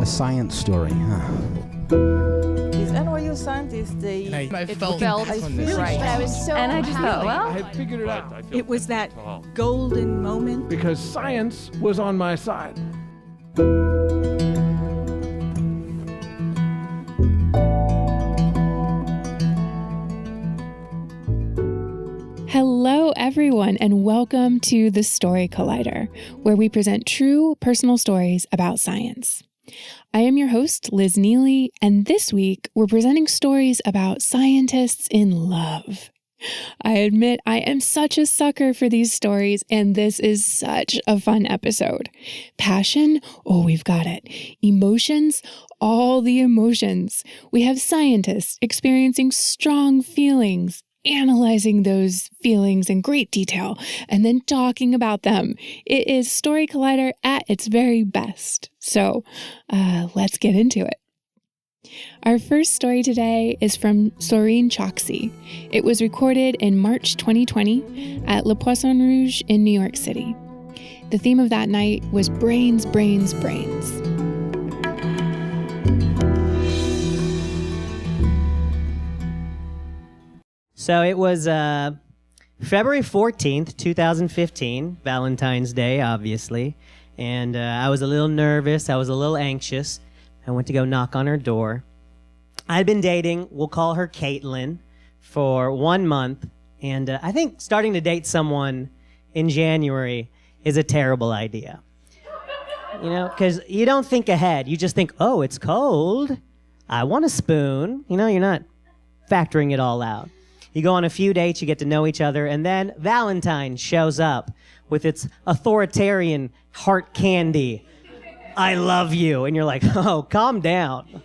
A science story, huh? These NYU scientists, I felt right. I was so And I just thought, well, I had figured it out it was that golden moment. because science was on my side. Hello, everyone, and welcome to The Story Collider, where we present true personal stories about science. I am your host, Liz Neely, and this week we're presenting stories about scientists in love. I admit I am such a sucker for these stories, and this is such a fun episode. Passion? Oh, we've got it. Emotions? All the emotions. We have scientists experiencing strong feelings, analyzing those feelings in great detail, and then talking about them. It is Story Collider at its very best. So let's get into it. Our first story today is from Saurin Choksi. It was recorded in March 2020 at Le Poisson Rouge in New York City. The theme of that night was brains, brains, brains. So it was February 14th, 2015, Valentine's Day, obviously. And I was a little nervous. I was a little anxious. I went to go knock on her door. I'd been dating, we'll call her Caitlin, for 1 month. And I think starting to date someone in January is a terrible idea. You know, because you don't think ahead. You just think, oh, it's cold. I want a spoon. You know, you're not factoring it all out. You go on a few dates, you get to know each other, and then Valentine shows up with its authoritarian heart candy. I love you. And you're like, oh, calm down.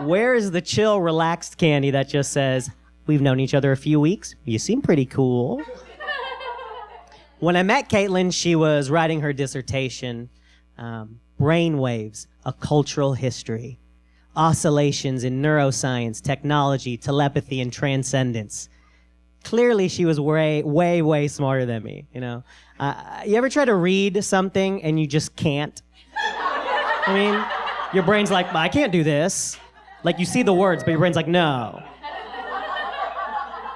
Where is the chill, relaxed candy that just says, we've known each other a few weeks, you seem pretty cool? When I met Caitlin, she was writing her dissertation, Brainwaves, A Cultural History. Oscillations in neuroscience, technology, telepathy, and transcendence. Clearly, she was way, way, way smarter than me, you know? You ever try to read something and you just can't? I mean, your brain's like, I can't do this. Like, you see the words, but your brain's like, no.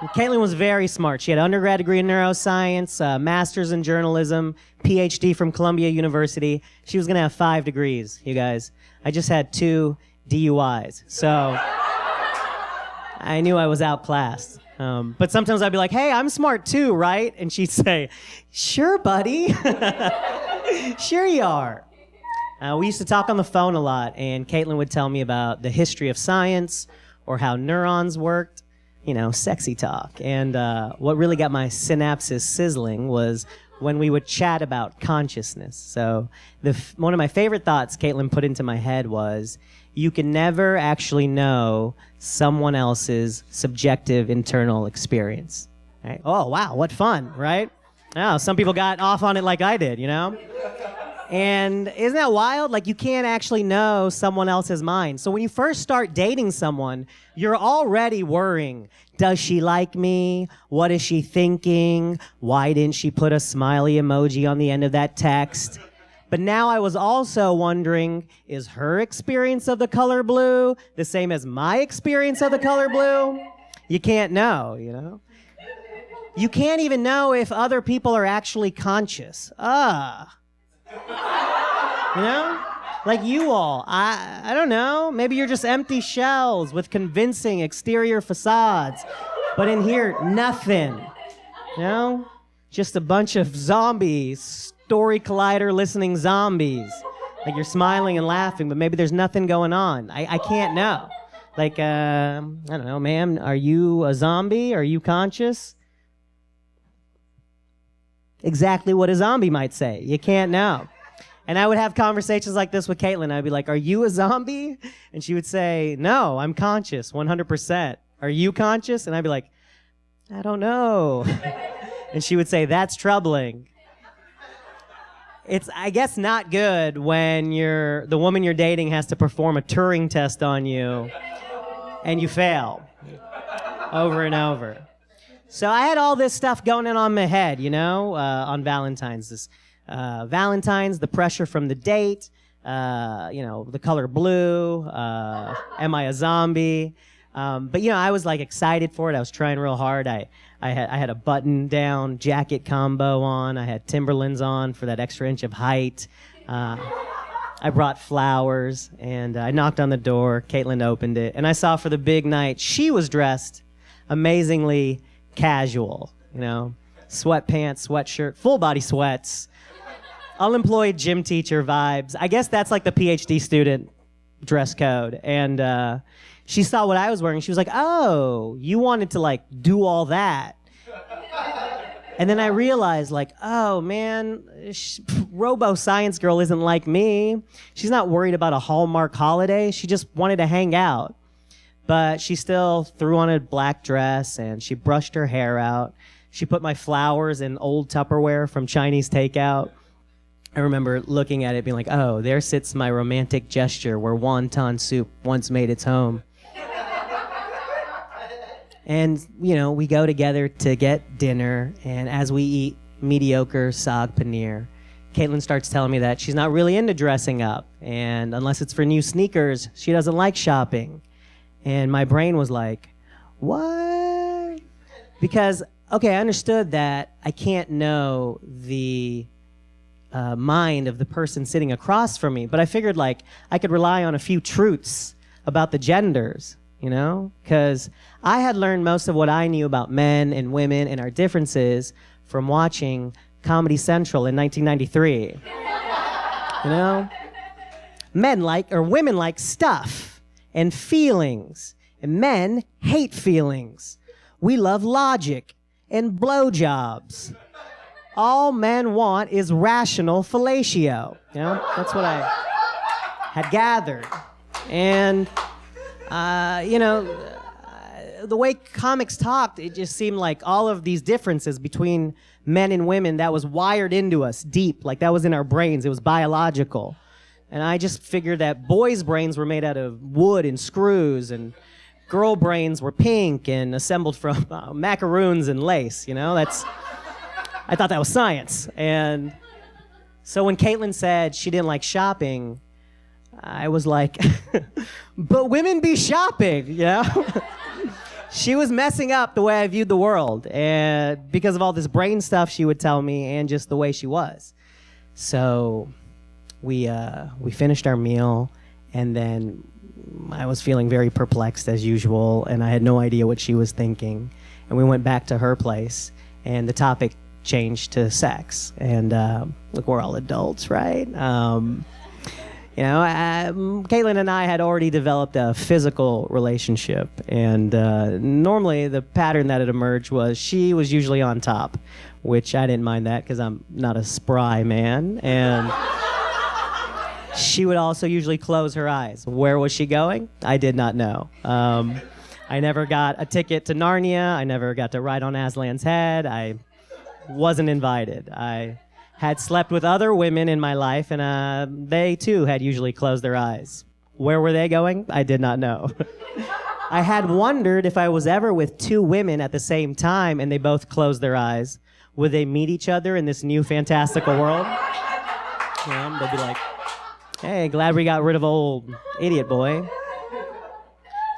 And Caitlin was very smart. She had an undergrad degree in neuroscience, a master's in journalism, Ph.D. from Columbia University. She was going to have 5 degrees, you guys. I just had 2 DUIs. So I knew I was outclassed. But sometimes I'd be like, hey, I'm smart too, right? And she'd say, sure, buddy. Sure you are. We used to talk on the phone a lot, and Caitlin would tell me about the history of science or how neurons worked, you know, sexy talk. And what really got my synapses sizzling was when we would chat about consciousness. So one of my favorite thoughts Caitlin put into my head was, you can never actually know someone else's subjective internal experience. Right? Oh, wow, what fun, right? Oh, some people got off on it like I did, you know? And isn't that wild? Like, you can't actually know someone else's mind. So when you first start dating someone, you're already worrying, does she like me? What is she thinking? Why didn't she put a smiley emoji on the end of that text? But now I was also wondering, is her experience of the color blue the same as my experience of the color blue? You can't know, you know? You can't even know if other people are actually conscious. You know? Like you all. I don't know. Maybe you're just empty shells with convincing exterior facades. But in here, nothing. You know? Just a bunch of zombies. Story Collider listening zombies. Like you're smiling and laughing, but maybe there's nothing going on. I can't know. Like, I don't know, ma'am, are you a zombie? Are you conscious? Exactly what a zombie might say. You can't know. And I would have conversations like this with Caitlin. I'd be like, are you a zombie? And she would say, no, I'm conscious, 100%. Are you conscious? And I'd be like, I don't know. And she would say, that's troubling. It's, I guess, not good when the woman you're dating has to perform a Turing test on you and you fail over and over. So I had all this stuff going on my head, you know, on Valentine's. Valentine's, the pressure from the date, the color blue, am I a zombie? But I was like excited for it. I was trying real hard. I had a button-down jacket combo on. I had Timberlands on for that extra inch of height. I brought flowers, and I knocked on the door. Caitlin opened it, and I saw for the big night, she was dressed amazingly casual, sweatpants, sweatshirt, full body sweats, unemployed gym teacher vibes. I guess that's like the Ph.D. student dress code. And she saw what I was wearing. She was like, oh, you wanted to like do all that. And then I realized, like, oh, man, robo-science girl isn't like me. She's not worried about a Hallmark holiday. She just wanted to hang out. But she still threw on a black dress, and she brushed her hair out. She put my flowers in old Tupperware from Chinese takeout. I remember looking at it being like, oh, there sits my romantic gesture where wonton soup once made its home. And, we go together to get dinner, and as we eat mediocre saag paneer, Caitlin starts telling me that she's not really into dressing up, and unless it's for new sneakers, she doesn't like shopping. And my brain was like, what? Because, okay, I understood that I can't know the mind of the person sitting across from me, but I figured, like, I could rely on a few truths about the genders. Because I had learned most of what I knew about men and women and our differences from watching Comedy Central in 1993. Women like stuff and feelings, and men hate feelings. We love logic and blowjobs. All men want is rational fellatio. That's what I had gathered. And the way comics talked, it just seemed like all of these differences between men and women, that was wired into us deep, like that was in our brains. It was biological. And I just figured that boys' brains were made out of wood and screws, and girl brains were pink and assembled from macaroons and lace. I thought that was science. And so when Caitlin said she didn't like shopping, I was like, but women be shopping, She was messing up the way I viewed the world, and because of all this brain stuff she would tell me and just the way she was. So we finished our meal, and then I was feeling very perplexed as usual, and I had no idea what she was thinking. And we went back to her place, and the topic changed to sex. And look, we're all adults, right? Caitlin and I had already developed a physical relationship, and normally the pattern that had emerged was she was usually on top, which I didn't mind that because I'm not a spry man, and she would also usually close her eyes. Where was she going? I did not know. I never got a ticket to Narnia. I never got to ride on Aslan's head. I wasn't invited. I had slept with other women in my life, and they too had usually closed their eyes. Where were they going? I did not know. I had wondered if I was ever with two women at the same time and they both closed their eyes, would they meet each other in this new fantastical world? They'd be like, hey, glad we got rid of old idiot boy.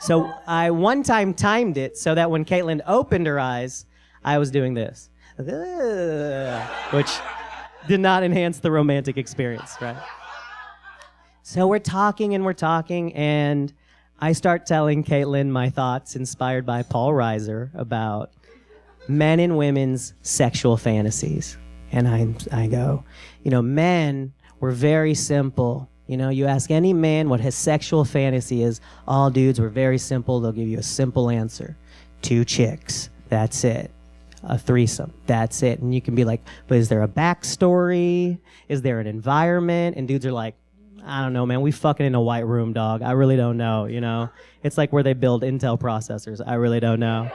So I one time timed it so that when Caitlin opened her eyes, I was doing this, which did not enhance the romantic experience, right? So we're talking, and I start telling Caitlin my thoughts inspired by Paul Reiser about men and women's sexual fantasies. And I go, men were very simple. You ask any man what his sexual fantasy is, all dudes were very simple. They'll give you a simple answer. 2 chicks, that's it. A threesome, that's it. And you can be like, but is there a backstory? Is there an environment? And dudes are like, I don't know, man. We fucking in a white room, dog. I really don't know, It's like where they build Intel processors. I really don't know.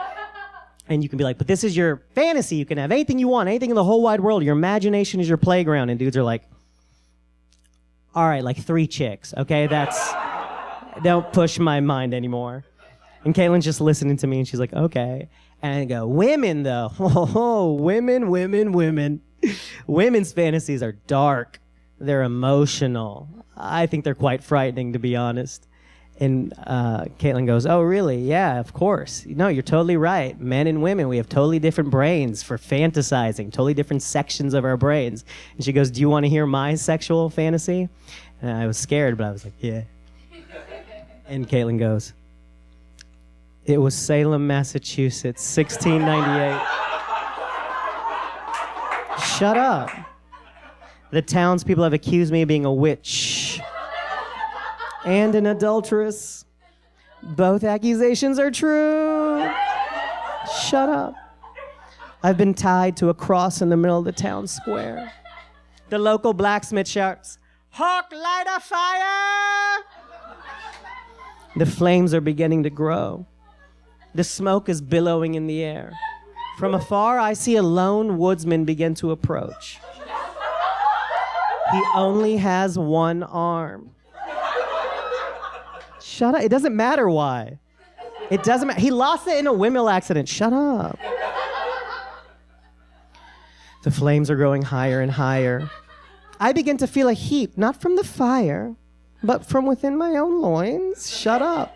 And you can be like, but this is your fantasy. You can have anything you want, anything in the whole wide world. Your imagination is your playground. And dudes are like, all right, like 3 chicks, okay? Don't push my mind anymore. And Caitlin's just listening to me, and she's like, okay. And I go, women, though. Oh, women. Women's fantasies are dark. They're emotional. I think they're quite frightening, to be honest. And Caitlin goes, oh, really? Yeah, of course. No, you're totally right. Men and women, we have totally different brains for fantasizing, totally different sections of our brains. And she goes, do you want to hear my sexual fantasy? And I was scared, but I was like, yeah. And Caitlin goes, it was Salem, Massachusetts, 1698. Shut up. The townspeople have accused me of being a witch and an adulteress. Both accusations are true. Shut up. I've been tied to a cross in the middle of the town square. The local blacksmith shouts, Hawk, light a fire! The flames are beginning to grow. The smoke is billowing in the air. From afar, I see a lone woodsman begin to approach. He only has one arm. Shut up. It doesn't matter why. It doesn't matter. He lost it in a windmill accident. Shut up. The flames are growing higher and higher. I begin to feel a heat, not from the fire, but from within my own loins. Shut up.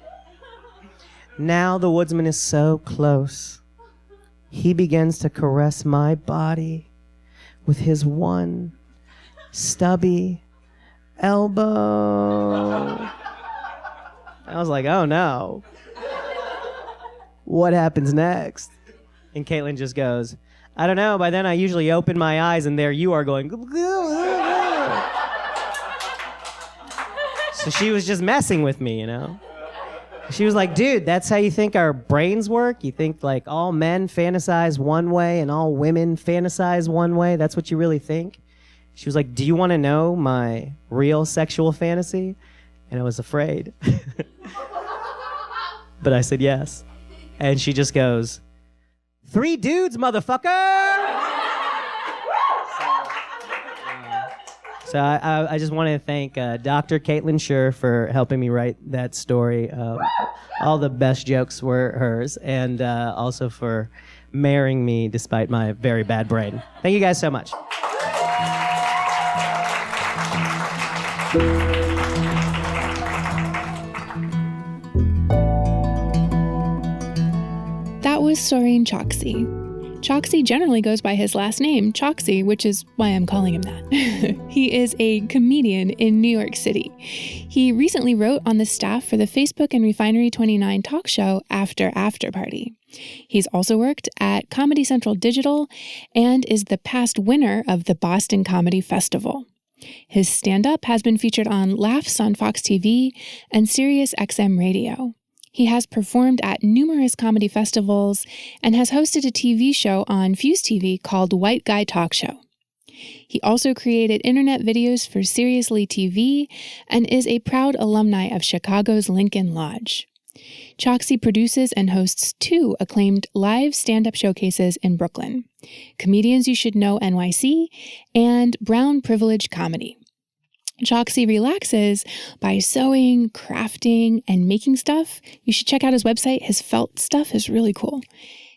Now the woodsman is so close. He begins to caress my body with his one stubby elbow. I was like, oh no. What happens next? And Caitlin just goes, I don't know. By then I usually open my eyes and there you are going. So she was just messing with me, you know? She was like, dude, that's how you think our brains work? You think like all men fantasize one way and all women fantasize one way? That's what you really think? She was like, do you want to know my real sexual fantasy? And I was afraid. But I said yes. And she just goes, 3 dudes, motherfucker! So I just want to thank Dr. Caitlin Schur for helping me write that story. All the best jokes were hers, and also for marrying me despite my very bad brain. Thank you guys so much. That was Saurin Choksi. Choksi generally goes by his last name, Choksi, which is why I'm calling him that. He is a comedian in New York City. He recently wrote on the staff for the Facebook and Refinery 29 talk show After Party. He's also worked at Comedy Central Digital and is the past winner of the Boston Comedy Festival. His stand-up has been featured on Laughs on Fox TV and Sirius XM Radio. He has performed at numerous comedy festivals and has hosted a TV show on Fuse TV called White Guy Talk Show. He also created internet videos for Seriously TV and is a proud alumni of Chicago's Lincoln Lodge. Choksi produces and hosts 2 acclaimed live stand-up showcases in Brooklyn, Comedians You Should Know NYC and Brown Privilege Comedy. Choksi relaxes by sewing, crafting, and making stuff. You should check out his website. His felt stuff is really cool.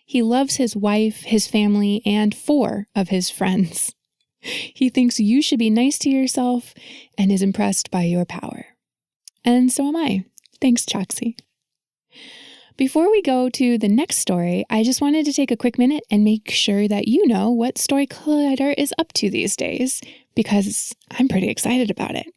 He loves his wife, his family, and 4 of his friends. He thinks you should be nice to yourself and is impressed by your power. And so am I. Thanks, Choksi. Before we go to the next story, I just wanted to take a quick minute and make sure that you know what Story Collider is up to these days, because I'm pretty excited about it.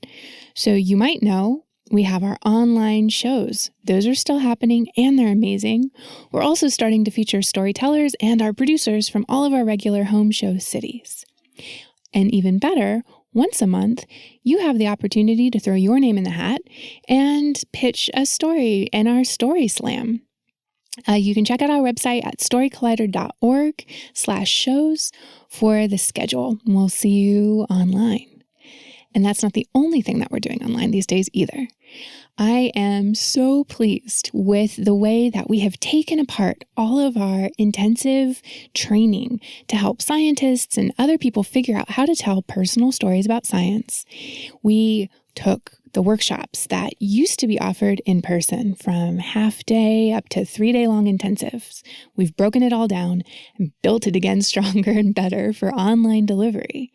So you might know we have our online shows. Those are still happening and they're amazing. We're also starting to feature storytellers and our producers from all of our regular home show cities. And even better, once a month, you have the opportunity to throw your name in the hat and pitch a story in our Story Slam. You can check out our website at storycollider.org/shows for the schedule. We'll see you online. And that's not the only thing that we're doing online these days either. I am so pleased with the way that we have taken apart all of our intensive training to help scientists and other people figure out how to tell personal stories about science. We took the workshops that used to be offered in person from half-day up to 3-day-long intensives. We've broken it all down and built it again stronger and better for online delivery.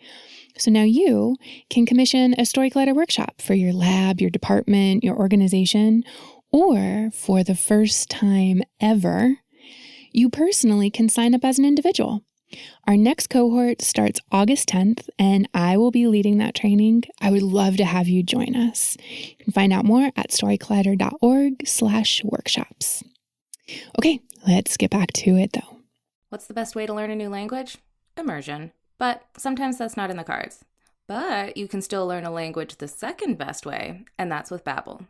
So now you can commission a Story Collider workshop for your lab, your department, your organization, or for the first time ever, you personally can sign up as an individual. Our next cohort starts August 10th, and I will be leading that training. I would love to have you join us. You can find out more at storycollider.org/workshops. Okay, let's get back to it though. What's the best way to learn a new language? Immersion. But sometimes that's not in the cards. But you can still learn a language the second best way, and that's with Babbel.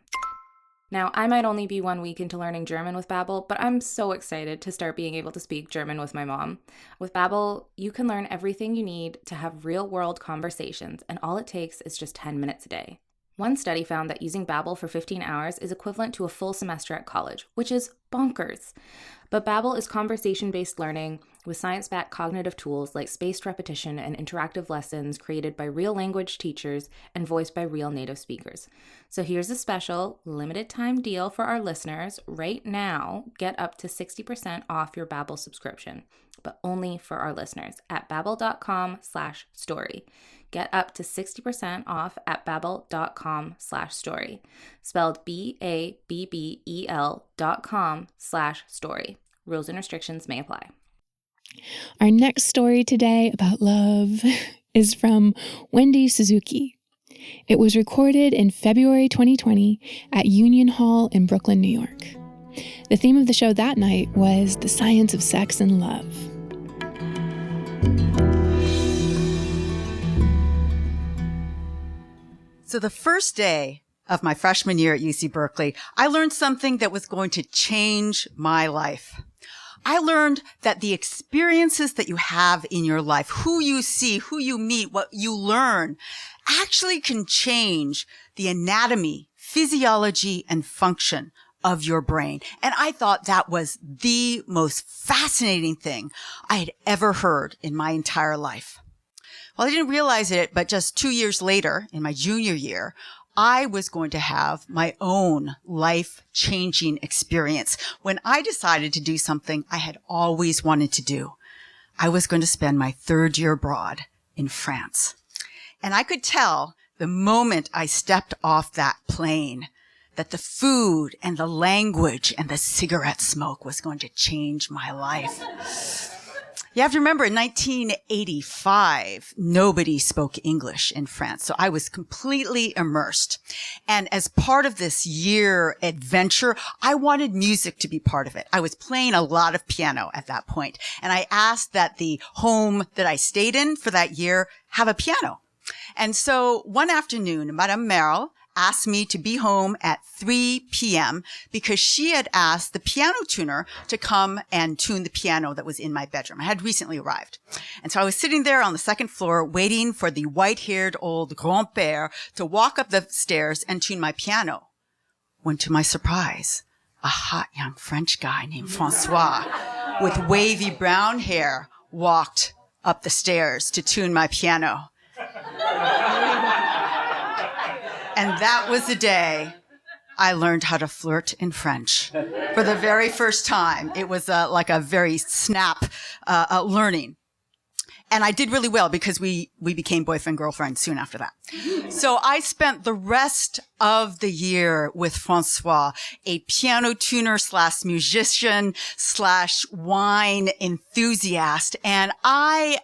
Now, I might only be 1 week into learning German with Babbel, but I'm so excited to start being able to speak German with my mom. With Babbel, you can learn everything you need to have real-world conversations, and all it takes is just 10 minutes a day. One study found that using Babbel for 15 hours is equivalent to a full semester at college, which is bonkers. But Babbel is conversation-based learning with science-backed cognitive tools like spaced repetition and interactive lessons created by real language teachers and voiced by real native speakers. So here's a special limited-time deal for our listeners. Right now, get up to 60% off your Babbel subscription, but only for our listeners at babbel.com/story. Get up to 60% off at babbel.com/story. Spelled BABBEL.com/story. Rules and restrictions may apply. Our next story today about love is from Wendy Suzuki. It was recorded in February 2020 at Union Hall in Brooklyn, New York. The theme of the show that night was the science of sex and love. So the first day of my freshman year at UC Berkeley, I learned something that was going to change my life. I learned that the experiences that you have in your life, who you see, who you meet, what you learn, actually can change the anatomy, physiology, and function of your brain. And I thought that was the most fascinating thing I had ever heard in my entire life. Well, I didn't realize it, but just 2 years later, in my junior year, I was going to have my own life-changing experience when I decided to do something I had always wanted to do. I was going to spend my third year abroad in France. And I could tell the moment I stepped off that plane that the food and the language and the cigarette smoke was going to change my life. You have to remember, in 1985, nobody spoke English in France. So I was completely immersed. And as part of this year adventure, I wanted music to be part of it. I was playing a lot of piano at that point. And I asked that the home that I stayed in for that year have a piano. And so one afternoon, Madame Merle asked me to be home at 3 p.m. because she had asked the piano tuner to come and tune the piano that was in my bedroom. I had recently arrived. And so I was sitting there on the second floor waiting for the white-haired old grand-père to walk up the stairs and tune my piano. When to my surprise, a hot young French guy named Francois with wavy brown hair walked up the stairs to tune my piano. And that was the day I learned how to flirt in French for the very first time. It was like a very snap learning. And I did really well because we became boyfriend-girlfriend soon after that. So I spent the rest of the year with Francois, a piano tuner / musician / wine enthusiast. And I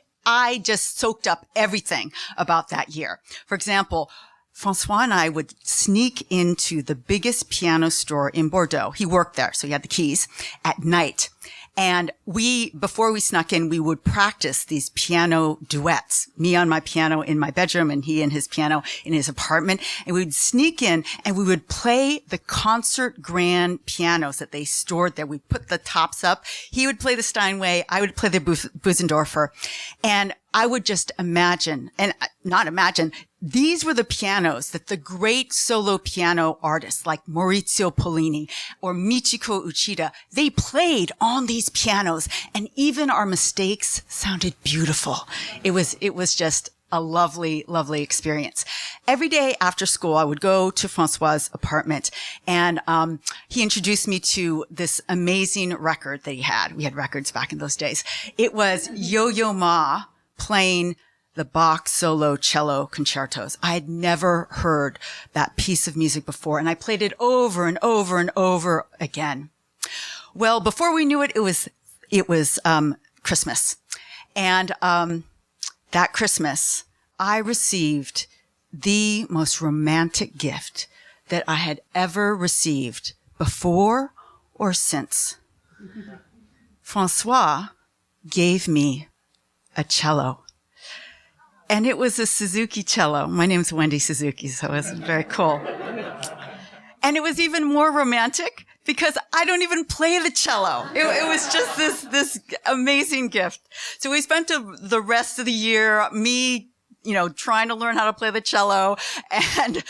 just soaked up everything about that year. For example, Francois and I would sneak into the biggest piano store in Bordeaux. He worked there, so he had the keys at night. And before we snuck in, we would practice these piano duets. Me on my piano in my bedroom and he and his piano in his apartment. And we would sneak in and we would play the concert grand pianos that they stored there. We'd put the tops up. He would play the Steinway. I would play the Busendorfer. And I would just imagine, and not imagine, these were the pianos that the great solo piano artists like Maurizio Pollini or Michiko Uchida, they played on these pianos, and even our mistakes sounded beautiful. It was just a lovely, lovely experience. Every day after school, I would go to Francois' apartment, and he introduced me to this amazing record that he had. We had records back in those days. It was Yo-Yo Ma playing the Bach solo cello concertos. I had never heard that piece of music before, and I played it over and over and over again. Well, before we knew it, it was Christmas. And that Christmas, I received the most romantic gift that I had ever received before or since. Francois gave me a cello. And it was a Suzuki cello. My name's Wendy Suzuki, so it was very cool. And it was even more romantic because I don't even play the cello. It was just this amazing gift. So we spent the rest of the year, me, trying to learn how to play the cello and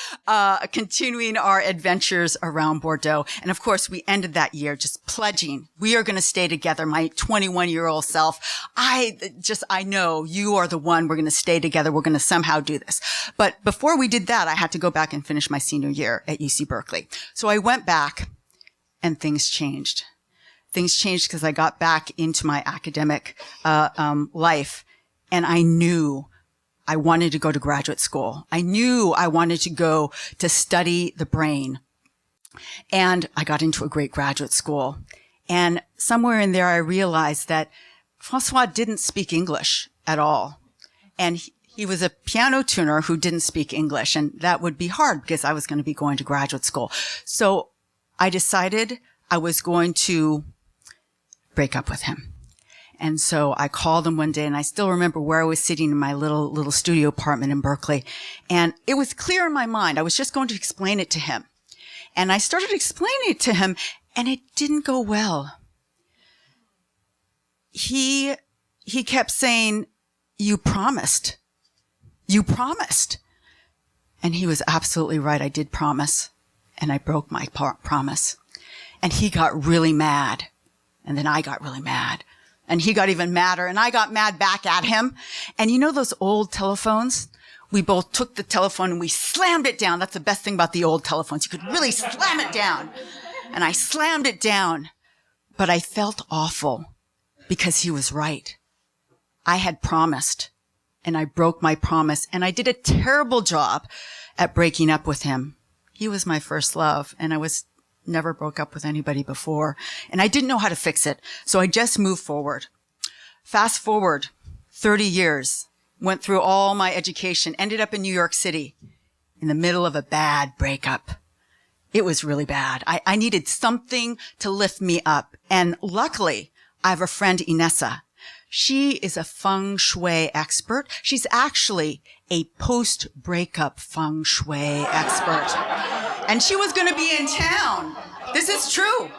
continuing our adventures around Bordeaux. And of course, we ended that year just pledging we are going to stay together. My 21-year-old self, I know you are the one. We're going to stay together. We're going to somehow do this. But before we did that, I had to go back and finish my senior year at UC Berkeley. So I went back and things changed. Things changed because I got back into my academic life, and I knew I wanted to go to graduate school. I knew I wanted to go to study the brain. And I got into a great graduate school. And somewhere in there, I realized that Francois didn't speak English at all. And he was a piano tuner who didn't speak English. And that would be hard because I was going to be going to graduate school. So I decided I was going to break up with him. And so I called him one day, and I still remember where I was sitting in my little studio apartment in Berkeley. And it was clear in my mind. I was just going to explain it to him. And I started explaining it to him, and it didn't go well. He kept saying, "You promised. You promised." And he was absolutely right. I did promise, and I broke my promise. And he got really mad. And then I got really mad. And he got even madder, and I got mad back at him. And you know those old telephones? We both took the telephone and we slammed it down. That's the best thing about the old telephones. You could really slam it down. And I slammed it down. But I felt awful because he was right. I had promised, and I broke my promise, and I did a terrible job at breaking up with him. He was my first love, and I never broke up with anybody before. And I didn't know how to fix it. So I just moved forward. Fast forward 30 years, went through all my education, ended up in New York City in the middle of a bad breakup. It was really bad. I needed something to lift me up. And luckily, I have a friend, Inessa. She is a feng shui expert. She's actually a post-breakup feng shui expert. And she was going to be in town. This is true.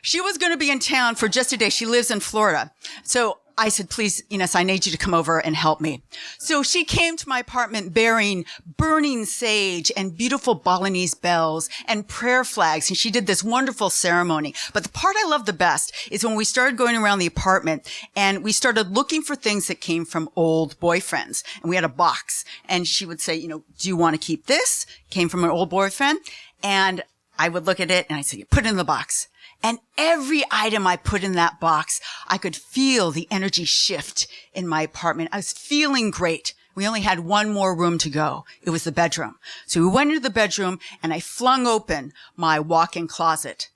She was going to be in town for just a day. She lives in Florida. So I said, "Please, Ines, I need you to come over and help me." So she came to my apartment bearing burning sage and beautiful Balinese bells and prayer flags. And she did this wonderful ceremony. But the part I love the best is when we started going around the apartment and we started looking for things that came from old boyfriends. And we had a box. And she would say, "Do you want to keep this?" Came from an old boyfriend. And I would look at it and I'd say, "Put it in the box." And every item I put in that box, I could feel the energy shift in my apartment. I was feeling great. We only had one more room to go. It was the bedroom. So we went into the bedroom and I flung open my walk-in closet.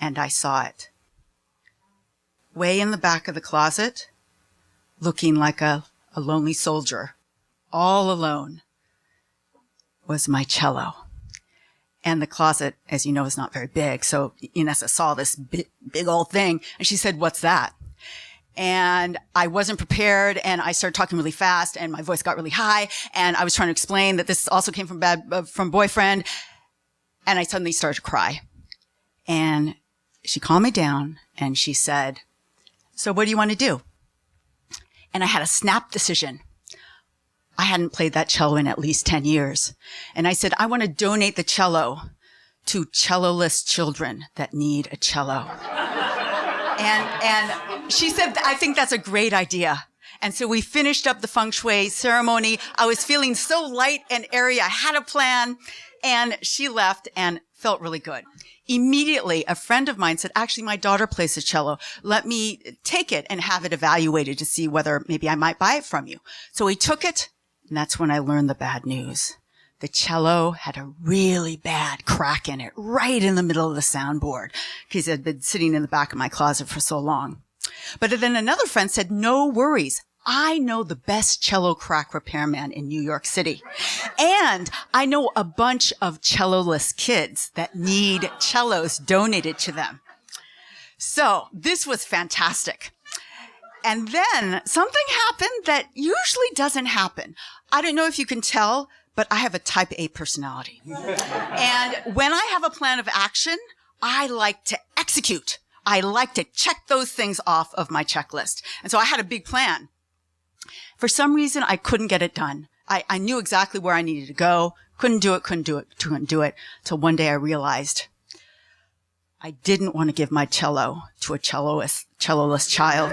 And I saw it. Way in the back of the closet, looking like a lonely soldier, all alone, was my cello. And the closet, as you know, is not very big. So Inessa saw this big old thing, and she said, "What's that?" And I wasn't prepared, and I started talking really fast, and my voice got really high, and I was trying to explain that this also came from boyfriend, and I suddenly started to cry. And she calmed me down, and she said, "So what do you want to do?" And I had a snap decision. I hadn't played that cello in at least 10 years. And I said, "I want to donate the cello to celloless children that need a cello." And she said, "I think that's a great idea." And so we finished up the feng shui ceremony. I was feeling so light and airy. I had a plan, and she left and felt really good. Immediately, a friend of mine said, actually, my daughter plays the cello. Let me take it and have it evaluated to see whether maybe I might buy it from you. So he took it, and that's when I learned the bad news. The cello had a really bad crack in it, right in the middle of the soundboard, because it had been sitting in the back of my closet for so long. But then another friend said, no worries. I know the best cello crack repairman in New York City. And I know a bunch of celloless kids that need cellos donated to them. So this was fantastic. And then something happened that usually doesn't happen. I don't know if you can tell, but I have a type A personality. And when I have a plan of action, I like to execute. I like to check those things off of my checklist. And so I had a big plan. For some reason, I couldn't get it done. I knew exactly where I needed to go. Couldn't do it. Till one day I realized I didn't want to give my cello to a celloless child.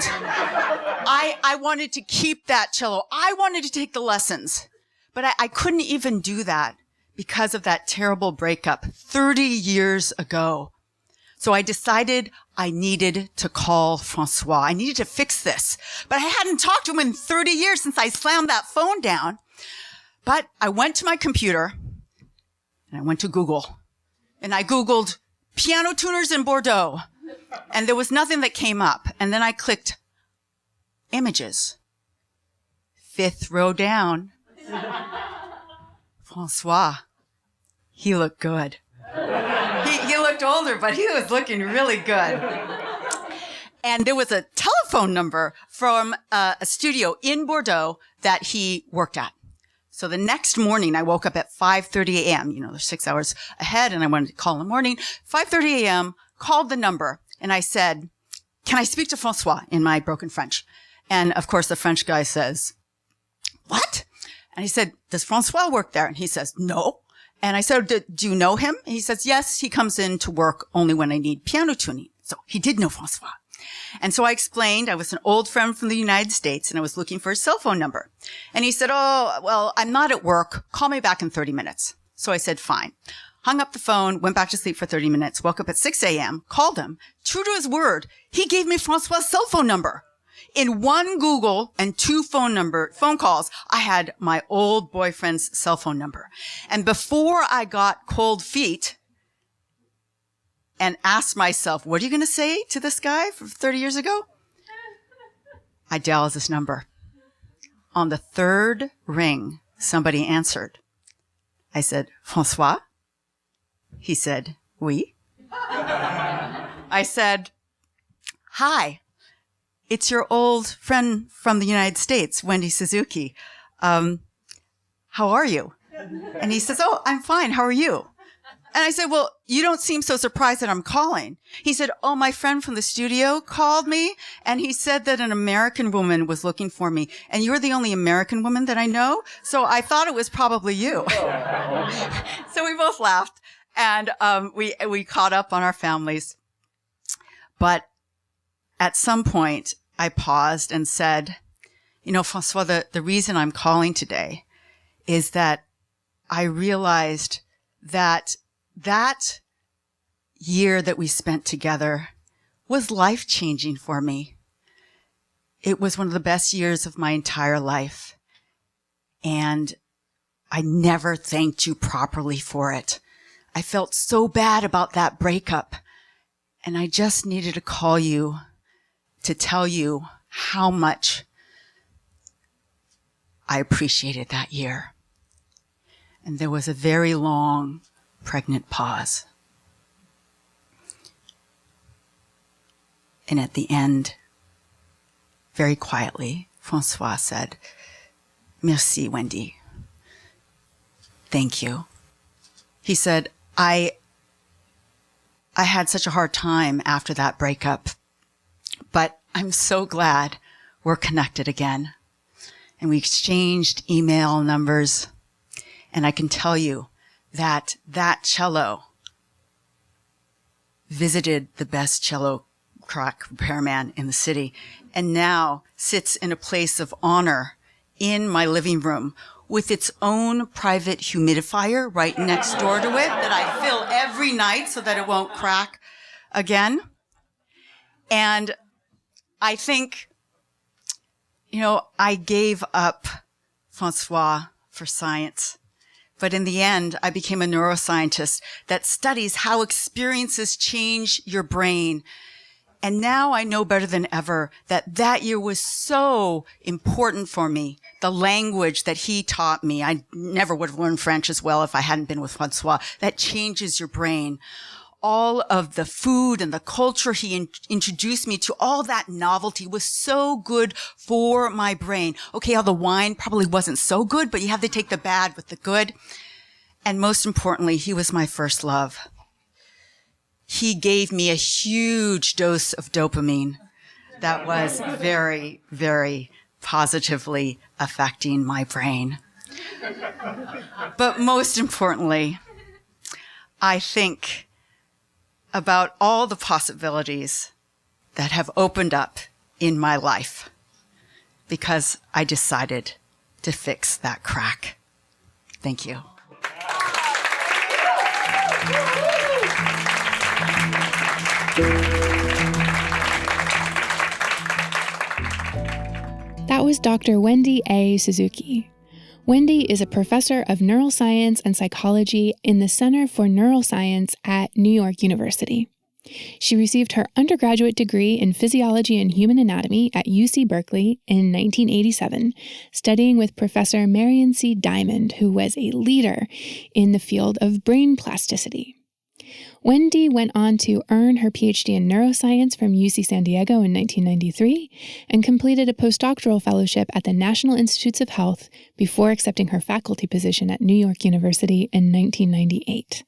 I wanted to keep that cello. I wanted to take the lessons. But I couldn't even do that because of that terrible breakup 30 years ago. So I decided I needed to call Francois. I needed to fix this. But I hadn't talked to him in 30 years since I slammed that phone down. But I went to my computer and I went to Google. And I Googled piano tuners in Bordeaux. And there was nothing that came up. And then I clicked images. 5th row down. Francois. He looked good. He looked older, but he was looking really good. And there was a telephone number from a studio in Bordeaux that he worked at. So the next morning, I woke up at 5:30 a.m. You know, they're 6 hours ahead, and I wanted to call in the morning. 5:30 a.m., called the number, and I said, can I speak to Francois in my broken French? And, of course, the French guy says, what? And he said, does Francois work there? And he says, no. And I said, do you know him? And he says, yes, he comes in to work only when I need piano tuning. So he did know Francois. And so I explained I was an old friend from the United States and I was looking for his cell phone number. And he said, oh, well, I'm not at work. Call me back in 30 minutes. So I said, fine. Hung up the phone, went back to sleep for 30 minutes, woke up at 6 a.m., called him. True to his word, he gave me Francois' cell phone number. In one Google and 2 phone calls, I had my old boyfriend's cell phone number. And before I got cold feet and asked myself, what are you going to say to this guy from 30 years ago? I dialed his number. On the 3rd ring, somebody answered. I said, Francois? He said, oui. I said, hi. It's your old friend from the United States, Wendy Suzuki. How are you? And he says, oh, I'm fine. How are you? And I said, well, you don't seem so surprised that I'm calling. He said, oh, my friend from the studio called me, and he said that an American woman was looking for me, and you're the only American woman that I know, so I thought it was probably you. So we both laughed, and we caught up on our families. But at some point, I paused and said, you know, Francois, the reason I'm calling today is that I realized that year that we spent together was life-changing for me. It was one of the best years of my entire life. And I never thanked you properly for it. I felt so bad about that breakup. And I just needed to call you to tell you how much I appreciated that year. And there was a very long, pregnant pause. And at the end, very quietly, Francois said, merci, Wendy. Thank you. He said, I had such a hard time after that breakup, but I'm so glad we're connected again. And we exchanged email numbers. And I can tell you that cello visited the best cello crack repairman in the city, and now sits in a place of honor in my living room with its own private humidifier right next door to it that I fill every night so that it won't crack again. And I think, I gave up Francois for science. But in the end, I became a neuroscientist that studies how experiences change your brain. And now I know better than ever that year was so important for me. The language that he taught me, I never would have learned French as well if I hadn't been with Francois. That changes your brain. All of the food and the culture he introduced me to, all that novelty was so good for my brain. Okay, all the wine probably wasn't so good, but you have to take the bad with the good. And most importantly, he was my first love. He gave me a huge dose of dopamine that was very, very positively affecting my brain. But most importantly, I think about all the possibilities that have opened up in my life because I decided to fix that crack. Thank you. That was Dr. Wendy A. Suzuki. Wendy is a professor of neuroscience and psychology in the Center for Neuroscience at New York University. She received her undergraduate degree in physiology and human anatomy at UC Berkeley in 1987, studying with Professor Marion C. Diamond, who was a leader in the field of brain plasticity. Wendy went on to earn her Ph.D. in neuroscience from UC San Diego in 1993 and completed a postdoctoral fellowship at the National Institutes of Health before accepting her faculty position at New York University in 1998.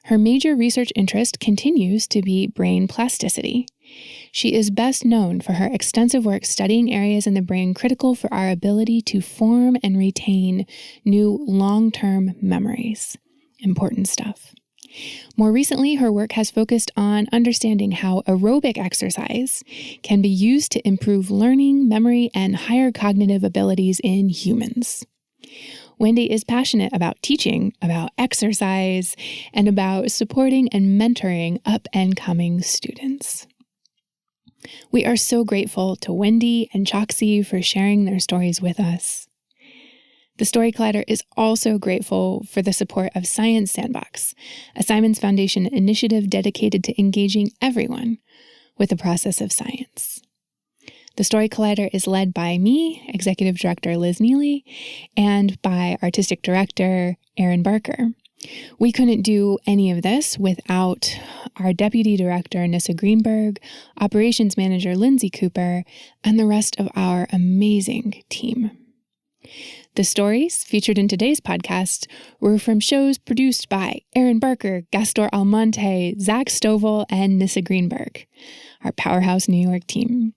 Her major research interest continues to be brain plasticity. She is best known for her extensive work studying areas in the brain critical for our ability to form and retain new long-term memories. Important stuff. More recently, her work has focused on understanding how aerobic exercise can be used to improve learning, memory, and higher cognitive abilities in humans. Wendy is passionate about teaching, about exercise, and about supporting and mentoring up-and-coming students. We are so grateful to Wendy and Choksi for sharing their stories with us. The Story Collider is also grateful for the support of Science Sandbox, a Simons Foundation initiative dedicated to engaging everyone with the process of science. The Story Collider is led by me, Executive Director Liz Neely, and by Artistic Director Aaron Barker. We couldn't do any of this without our Deputy Director Nissa Greenberg, Operations Manager Lindsay Cooper, and the rest of our amazing team. The stories featured in today's podcast were from shows produced by Aaron Barker, Gastor Almonte, Zach Stovall, and Nissa Greenberg, our Powerhouse New York team.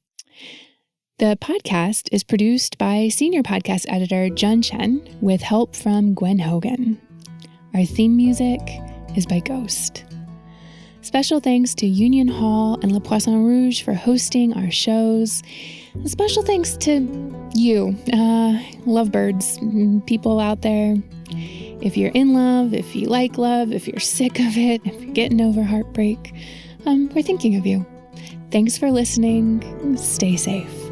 The podcast is produced by Senior Podcast Editor Jun Chen with help from Gwen Hogan. Our theme music is by Ghost. Special thanks to Union Hall and Le Poisson Rouge for hosting our shows. Special thanks to you, lovebirds, people out there. If you're in love, if you like love, if you're sick of it, if you're getting over heartbreak, we're thinking of you. Thanks for listening. Stay safe.